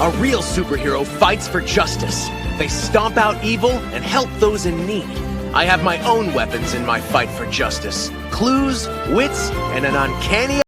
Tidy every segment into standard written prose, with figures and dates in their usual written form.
A real superhero fights for justice. They stomp out evil and help those in need. I have my own weapons in my fight for justice. Clues, wits, and an uncanny...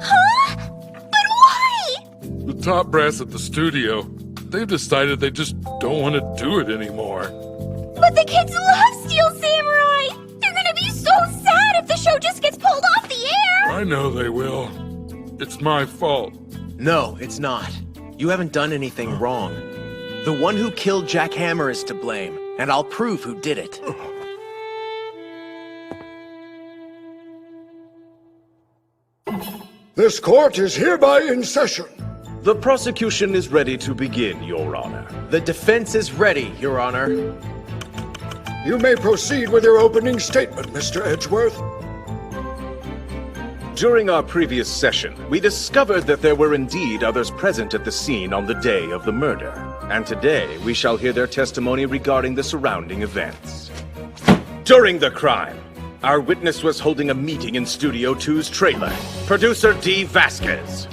Huh? But why? The top brass at the studio, they've decided they just don't want to do it anymore. But the kids love Steel Samurai! They're gonna be so sad if the show just gets pulled off the air! I know they will. It's my fault. No, it's not. You haven't done anything wrong. The one who killed Jack Hammer is to blame, and I'll prove who did it. This court is hereby in session. The prosecution is ready to begin, Your Honor. The defense is ready, Your Honor. You may proceed with your opening statement, Mr. Edgeworth. During our previous session, we discovered that there were indeed others present at the scene on the day of the murder. And today, we shall hear their testimony regarding the surrounding events. During the crime, our witness was holding a meeting in Studio 2's trailer. Producer D. Vasquez.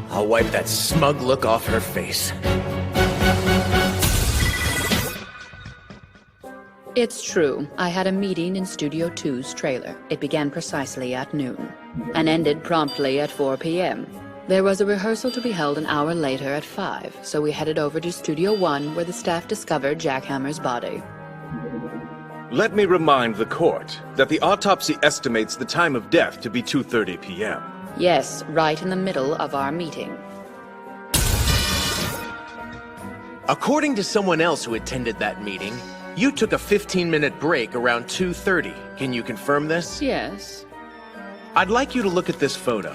I'll wipe that smug look off her face. It's true. I had a meeting in Studio 2's trailer. It began precisely at noon and ended promptly at 4 p.m. There was a rehearsal to be held an hour later at 5, so we headed over to Studio 1 where the staff discovered Jack Hammer's body. Let me remind the court that the autopsy estimates the time of death to be 2:30 p.m. Yes, right in the middle of our meeting. According to someone else who attended that meeting, you took a 15-minute break around 2:30. Can you confirm this? Yes. I'd like you to look at this photo.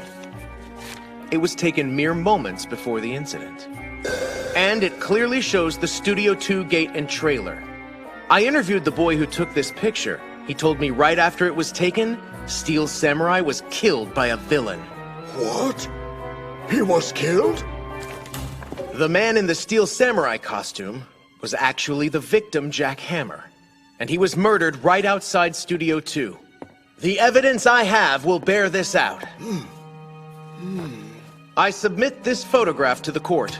It was taken mere moments before the incident. And it clearly shows the Studio 2 gate and trailer. I interviewed the boy who took this picture. He told me right after it was taken, Steel Samurai was killed by a villain. What? He was killed? The man in the Steel Samurai costume was actually the victim, Jack Hammer. And he was murdered right outside Studio 2. The evidence I have will bear this out. I submit this photograph to the court.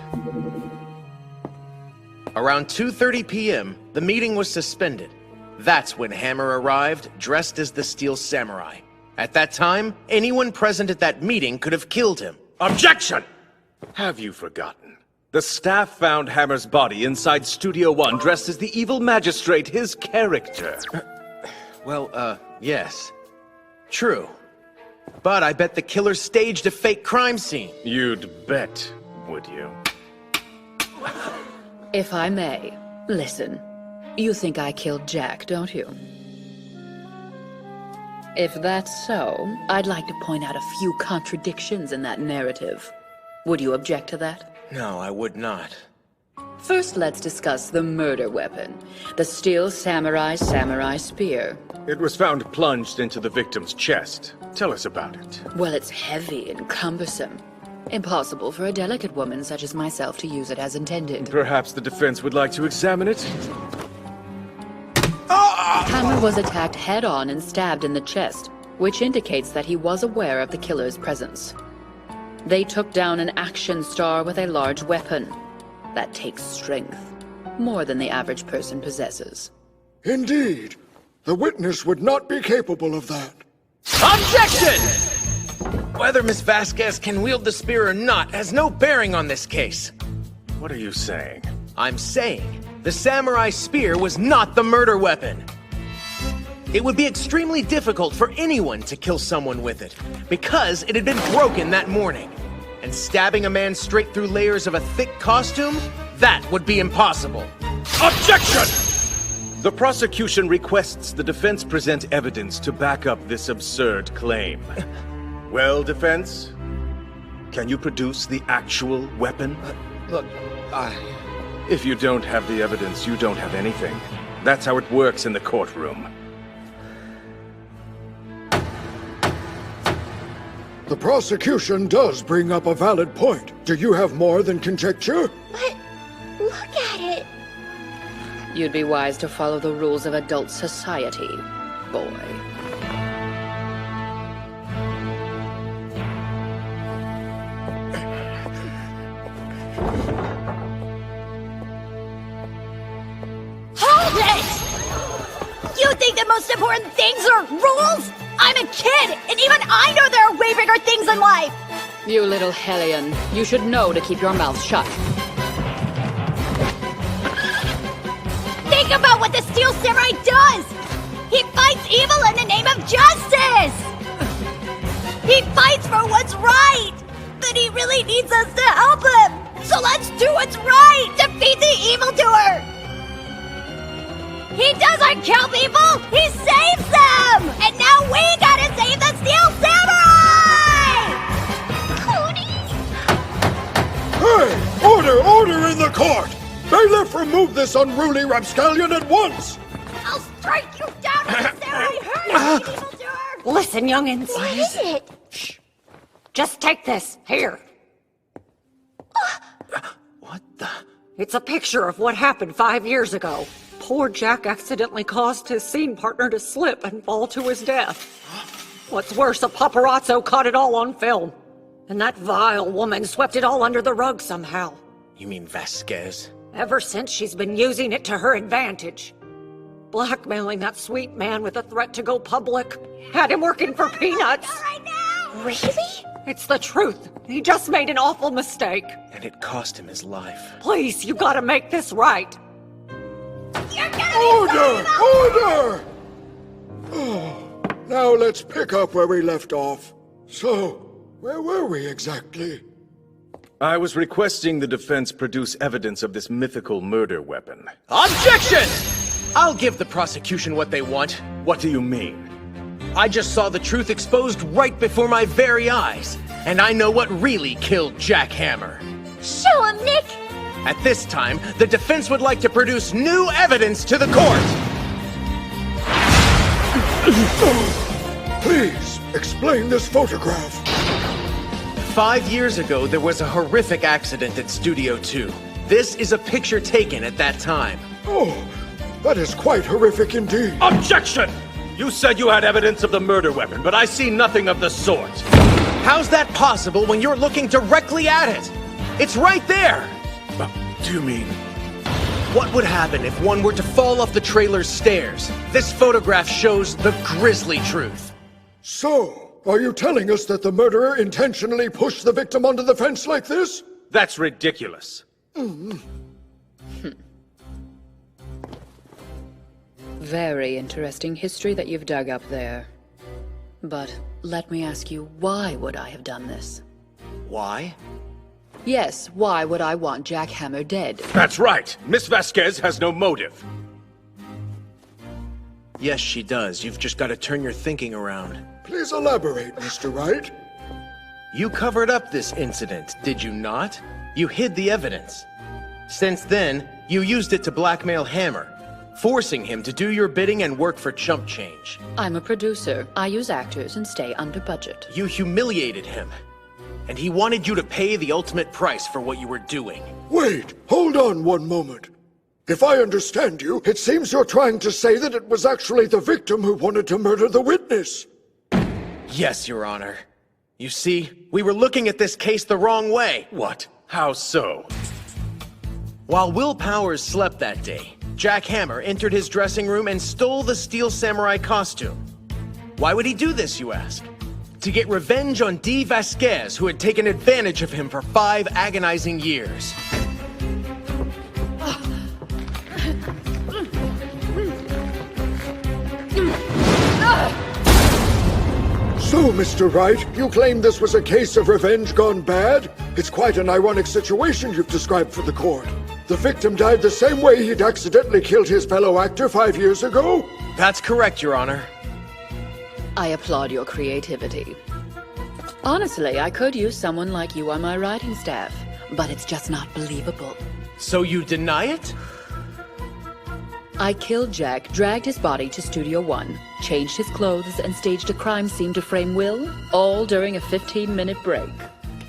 Around 2:30 p.m., the meeting was suspended. That's when Hammer arrived, dressed as the Steel Samurai. At that time, anyone present at that meeting could have killed him. Objection! Have you forgotten? The staff found Hammer's body inside Studio 1 dressed as the evil magistrate, his character. Yes. True. But I bet the killer staged a fake crime scene. You'd bet, would you? If I may, listen. You think I killed Jack, don't you? If that's so, I'd like to point out a few contradictions in that narrative. Would you object to that? No, I would not. First, let's discuss the murder weapon, the steel samurai spear. It was found plunged into the victim's chest. Tell us about it. Well, it's heavy and cumbersome. Impossible for a delicate woman such as myself to use it as intended. Perhaps the defense would like to examine it? Hammer was attacked head-on and stabbed in the chest, which indicates that he was aware of the killer's presence. They took down an action star with a large weapon. That takes strength, more than the average person possesses. Indeed. The witness would not be capable of that. Objection! Whether Miss Vasquez can wield the spear or not has no bearing on this case. What are you saying? I'm saying the samurai spear was not the murder weapon. It would be extremely difficult for anyone to kill someone with it, because it had been broken that morning. And stabbing a man straight through layers of a thick costume? That would be impossible. Objection! The prosecution requests the defense present evidence to back up this absurd claim. Well, defense? Can you produce the actual weapon? Look, If you don't have the evidence, you don't have anything. That's how it works in the courtroom. The prosecution does bring up a valid point. Do you have more than conjecture? But look at it. You'd be wise to follow the rules of adult society, boy. Hold it! You think the most important things are rules? I'm a kid, and even I know there are way bigger things in life! You little hellion, you should know to keep your mouth shut. Think about what the Steel Samurai does! He fights evil in the name of justice! He fights for what's right! But he really needs us to help him! So let's do what's right! Defeat the evildoer! He doesn't kill people! He saves them! And now we gotta save the Steel Samurai! Cody! Hey! Order in the court! Bailiff, remove this unruly rapscallion at once! I'll strike you down with the samurai hurt, you evildoer! Listen, youngins. What is it? Just take this. Here. what the? It's a picture of what happened 5 years ago. Poor Jack accidentally caused his scene partner to slip and fall to his death. What's worse, a paparazzo caught it all on film. And that vile woman swept it all under the rug somehow. You mean Vasquez? Ever since, she's been using it to her advantage. Blackmailing that sweet man with a threat to go public. Had him working for peanuts. Right now! Really? It's the truth. He just made an awful mistake. And it cost him his life. Please, you gotta make this right. You're gonna be Order! Oh, now let's pick up where we left off. So, where were we exactly? I was requesting the defense produce evidence of this mythical murder weapon. Objection! I'll give the prosecution what they want. What do you mean? I just saw the truth exposed right before my very eyes, and I know what really killed Jack Hammer. Show him, Nick! At this time, the defense would like to produce new evidence to the court. Please, explain this photograph. 5 years ago, there was a horrific accident at Studio 2. This is a picture taken at that time. Oh, that is quite horrific indeed. Objection! You said you had evidence of the murder weapon, but I see nothing of the sort. How's that possible when you're looking directly at it? It's right there! Do you mean? What would happen if one were to fall off the trailer's stairs? This photograph shows the grisly truth. So, are you telling us that the murderer intentionally pushed the victim onto the fence like this? That's ridiculous. Very interesting history that you've dug up there. But let me ask you, why would I have done this? Why? Yes, why would I want Jack Hammer dead? That's right. Miss Vasquez has no motive. Yes, she does. You've just got to turn your thinking around. Please elaborate, Mr. Wright. You covered up this incident, did you not? You hid the evidence. Since then, you used it to blackmail Hammer, forcing him to do your bidding and work for chump change. I'm a producer. I use actors and stay under budget. You humiliated him, and he wanted you to pay the ultimate price for what you were doing. Wait, hold on one moment. If I understand you, it seems you're trying to say that it was actually the victim who wanted to murder the witness. Yes, Your Honor. You see, we were looking at this case the wrong way. What? How so? While Will Powers slept that day, Jack Hammer entered his dressing room and stole the Steel Samurai costume. Why would he do this, you ask? To get revenge on D. Vasquez, who had taken advantage of him for 5 agonizing years. So, Mr. Wright, you claim this was a case of revenge gone bad? It's quite an ironic situation you've described for the court. The victim died the same way he'd accidentally killed his fellow actor 5 years ago? That's correct, Your Honor. I applaud your creativity. Honestly, I could use someone like you on my writing staff, but it's just not believable. So you deny it? I killed Jack, dragged his body to Studio One, changed his clothes, and staged a crime scene to frame Will, all during a 15-minute break.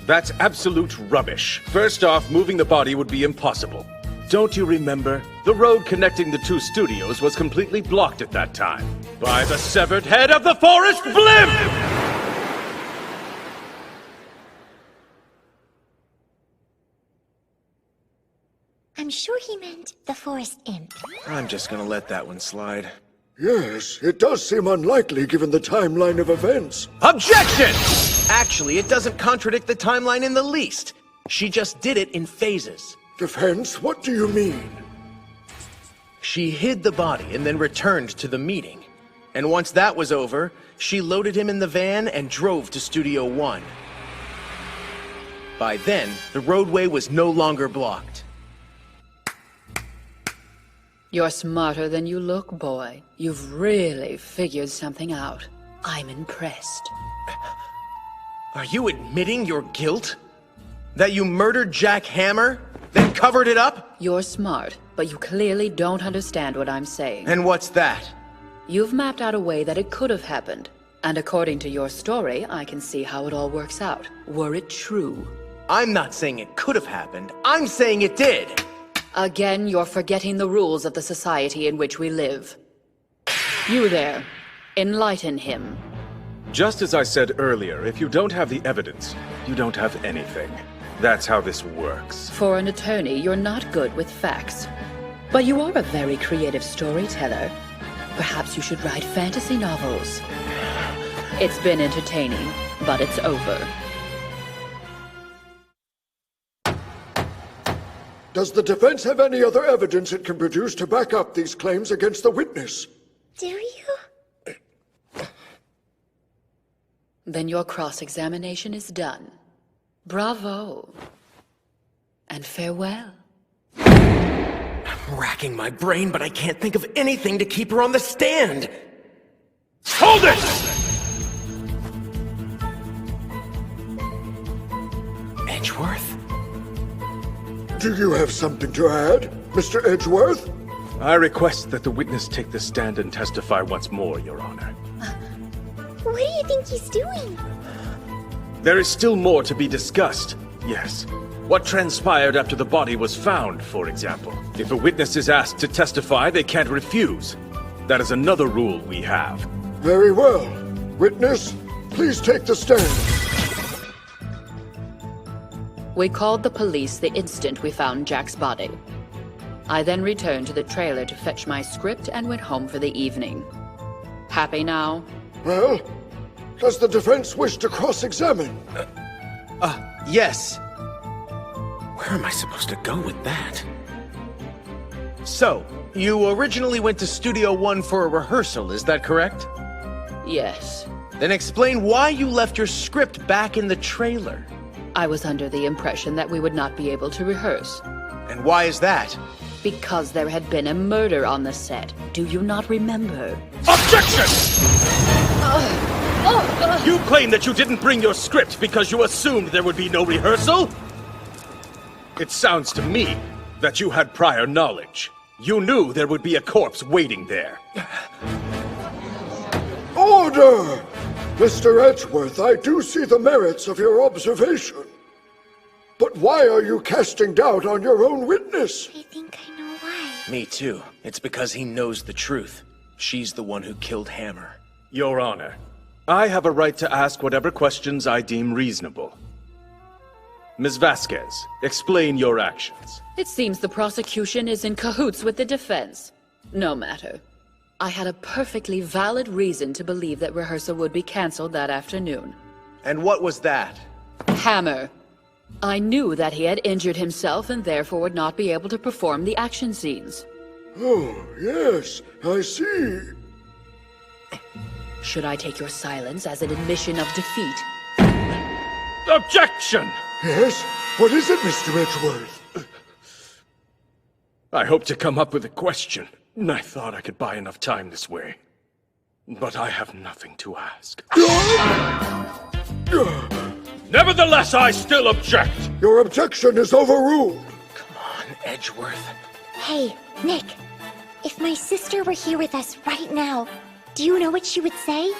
That's absolute rubbish. First off, moving the body would be impossible. Don't you remember? The road connecting the 2 studios was completely blocked at that time by the severed head of the forest blimp! I'm sure he meant the forest imp. I'm just gonna let that one slide. Yes, it does seem unlikely given the timeline of events. Objection! Actually, it doesn't contradict the timeline in the least. She just did it in phases. Defense, what do you mean? She hid the body and then returned to the meeting. And once that was over, she loaded him in the van and drove to Studio One. By then, the roadway was no longer blocked. You're smarter than you look, boy. You've really figured something out. I'm impressed. Are you admitting your guilt? That you murdered Jack Hammer, then covered it up? You're smart, but you clearly don't understand what I'm saying. And what's that? You've mapped out a way that it could have happened. And according to your story, I can see how it all works out. Were it true? I'm not saying it could have happened. I'm saying it did. Again, you're forgetting the rules of the society in which we live. You there. Enlighten him. Just as I said earlier, if you don't have the evidence, you don't have anything. That's how this works. For an attorney, you're not good with facts. But you are a very creative storyteller. Perhaps you should write fantasy novels. It's been entertaining, but it's over. Does the defense have any other evidence it can produce to back up these claims against the witness? Do you? Then your cross-examination is done. Bravo. And farewell. I'm racking my brain, but I can't think of anything to keep her on the stand. Hold it! Edgeworth? Do you have something to add, Mr. Edgeworth? I request that the witness take the stand and testify once more, Your Honor. What do you think he's doing? There is still more to be discussed, yes. What transpired after the body was found, for example. If a witness is asked to testify, they can't refuse. That is another rule we have. Very well. Witness, please take the stand. We called the police the instant we found Jack's body. I then returned to the trailer to fetch my script and went home for the evening. Happy now? Well, does the defense wish to cross-examine? Yes. Where am I supposed to go with that? So, you originally went to Studio One for a rehearsal, is that correct? Yes. Then explain why you left your script back in the trailer. I was under the impression that we would not be able to rehearse. And why is that? Because there had been a murder on the set. Do you not remember? Objection! You claim that you didn't bring your script because you assumed there would be no rehearsal? It sounds to me That you had prior knowledge. You knew there would be a corpse waiting there. Order! Mr. Edgeworth, I do see the merits of your observation. But why are you casting doubt on your own witness? I think I know why. Me too. It's because he knows the truth. She's the one who killed Hammer. Your Honor, I have a right to ask whatever questions I deem reasonable. Ms. Vasquez, explain your actions. It seems the prosecution is in cahoots with the defense. No matter. I had a perfectly valid reason to believe that rehearsal would be cancelled that afternoon. And what was that? Hammer. I knew that he had injured himself and therefore would not be able to perform the action scenes. Oh, yes, I see. Should I take your silence as an admission of defeat? Objection! Yes? What is it, Mr. Edgeworth? I hoped to come up with a question. I thought I could buy enough time this way. But I have nothing to ask. Nevertheless, I still object! Your objection is overruled. Come on, Edgeworth. Hey, Nick. If my sister were here with us right now, do you know what she would say?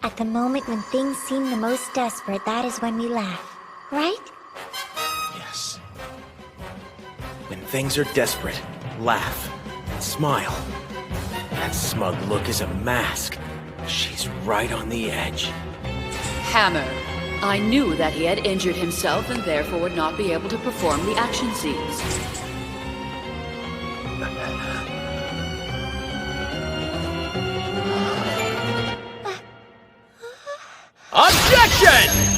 At the moment when things seem the most desperate, that is when we laugh. Right? Yes. When things are desperate, laugh and smile. That smug look is a mask. She's right on the edge. Hammer. I knew that he had injured himself and therefore would not be able to perform the action scenes. Objection!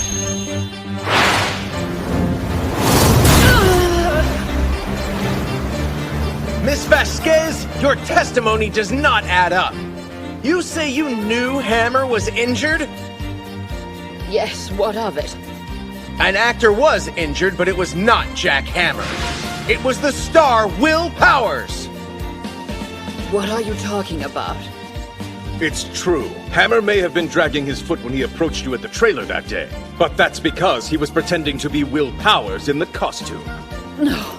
Miss Vasquez, your testimony does not add up. You say you knew Hammer was injured? Yes, what of it? An actor was injured, but it was not Jack Hammer. It was the star, Will Powers. What are you talking about? It's true. Hammer may have been dragging his foot when he approached you at the trailer that day. But that's because he was pretending to be Will Powers in the costume. No,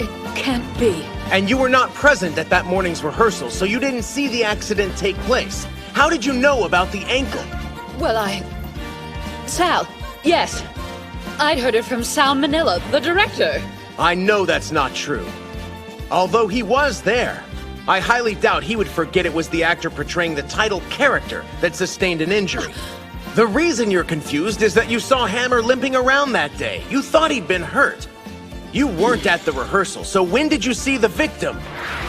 it can't be. And you were not present at that morning's rehearsal, so you didn't see the accident take place. How did you know about the ankle? Well, Sal, yes. I'd heard it from Sal Manila, the director. I know that's not true. Although he was there, I highly doubt he would forget it was the actor portraying the title character that sustained an injury. The reason you're confused is that you saw Hammer limping around that day. You thought he'd been hurt. You weren't at the rehearsal, so when did you see the victim?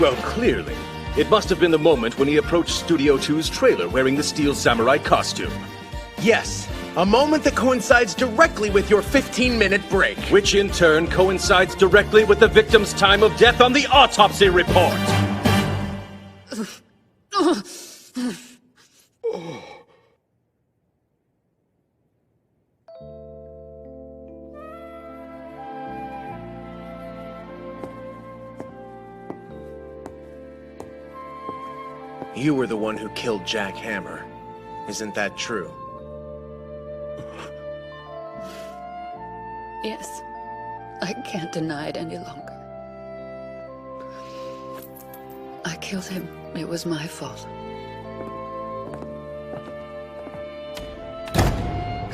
Well, clearly. It must have been the moment when he approached Studio 2's trailer wearing the Steel Samurai costume. Yes, a moment that coincides directly with your 15-minute break. Which in turn coincides directly with the victim's time of death on the autopsy report. You were the one who killed Jack Hammer. Isn't that true? Yes, I can't deny it any longer. I killed him. It was my fault.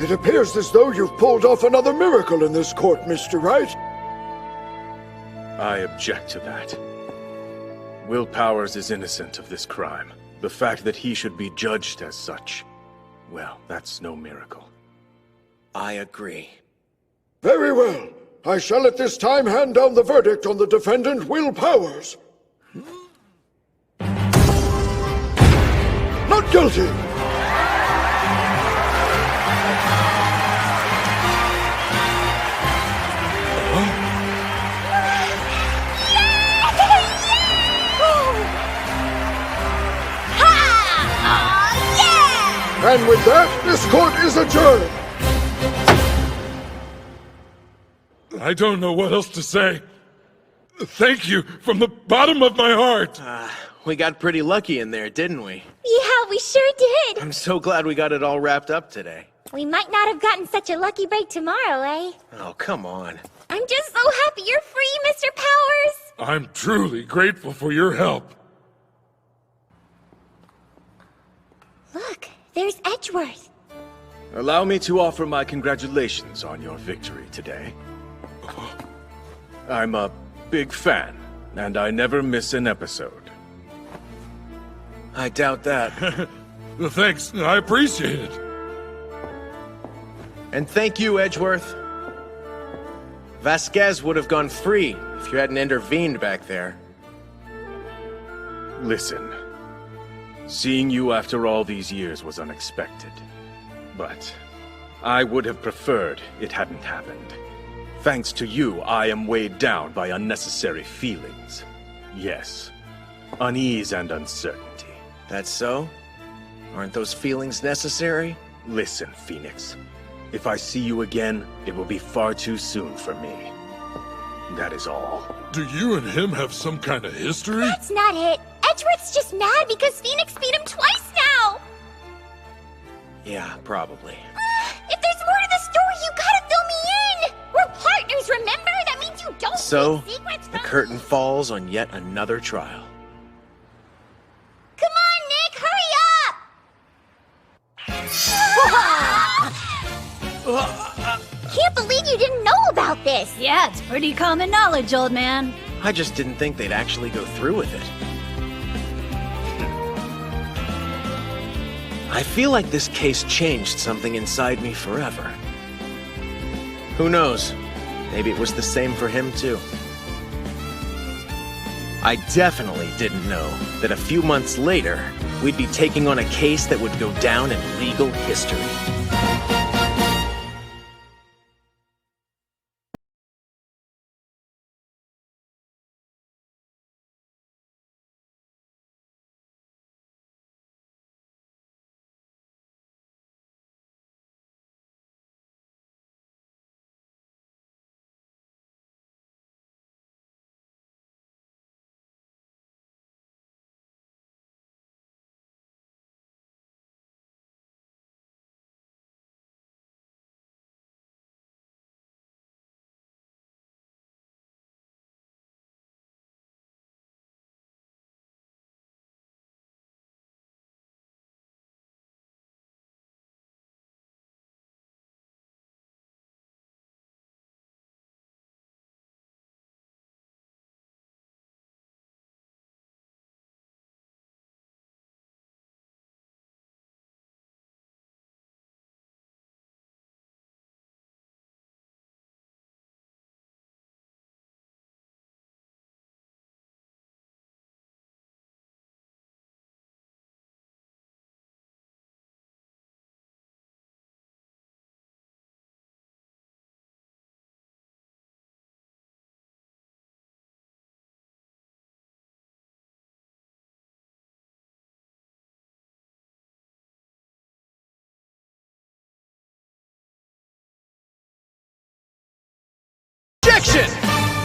It appears as though you've pulled off another miracle in this court, Mr. Wright. I object to that. Will Powers is innocent of this crime. The fact that he should be judged as such, well, that's no miracle. I agree. Very well. I shall at this time hand down the verdict on the defendant, Will Powers. Not guilty! And with that, this court is adjourned! I don't know what else to say. Thank you from the bottom of my heart. We got pretty lucky in there, didn't we? Yeah, we sure did. I'm so glad we got it all wrapped up today. We might not have gotten such a lucky break tomorrow, eh? Oh, come on. I'm just so happy you're free, Mr. Powers. I'm truly grateful for your help. Look, there's Edgeworth. Allow me to offer my congratulations on your victory today. I'm a big fan, and I never miss an episode. I doubt that. Thanks, I appreciate it. And thank you, Edgeworth. Vasquez would have gone free if you hadn't intervened back there. Listen, seeing you after all these years was unexpected. But I would have preferred it hadn't happened. Thanks to you, I am weighed down by unnecessary feelings. Yes, unease and uncertainty. That's so? Aren't those feelings necessary? Listen, Phoenix. If I see you again, it will be far too soon for me. That is all. Do you and him have some kind of history? That's not it. Edgeworth's just mad because Phoenix beat him twice now. Yeah, probably. If there's more to the story, you gotta fill me in. We're partners, remember? That means you don't So, keep secrets the from curtain me. falls on yet another trial. Come on, Nick, hurry up! Can't believe you didn't know about this. Yeah, it's pretty common knowledge, old man. I just didn't think they'd actually go through with it. I feel like this case changed something inside me forever. Who knows? Maybe it was the same for him, too. I definitely didn't know that a few months later, we'd be taking on a case that would go down in legal history. Objection!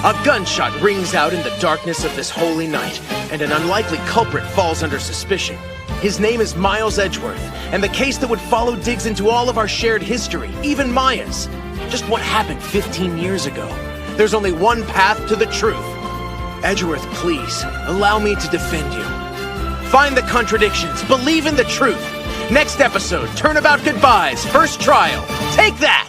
A gunshot rings out in the darkness of this holy night, and an unlikely culprit falls under suspicion. His name is Miles Edgeworth, and the case that would follow digs into all of our shared history, even Maya's. Just what happened 15 years ago. There's only one path to the truth. Edgeworth, please, allow me to defend you. Find the contradictions, believe in the truth. Next episode, Turnabout Goodbyes, first trial. Take that!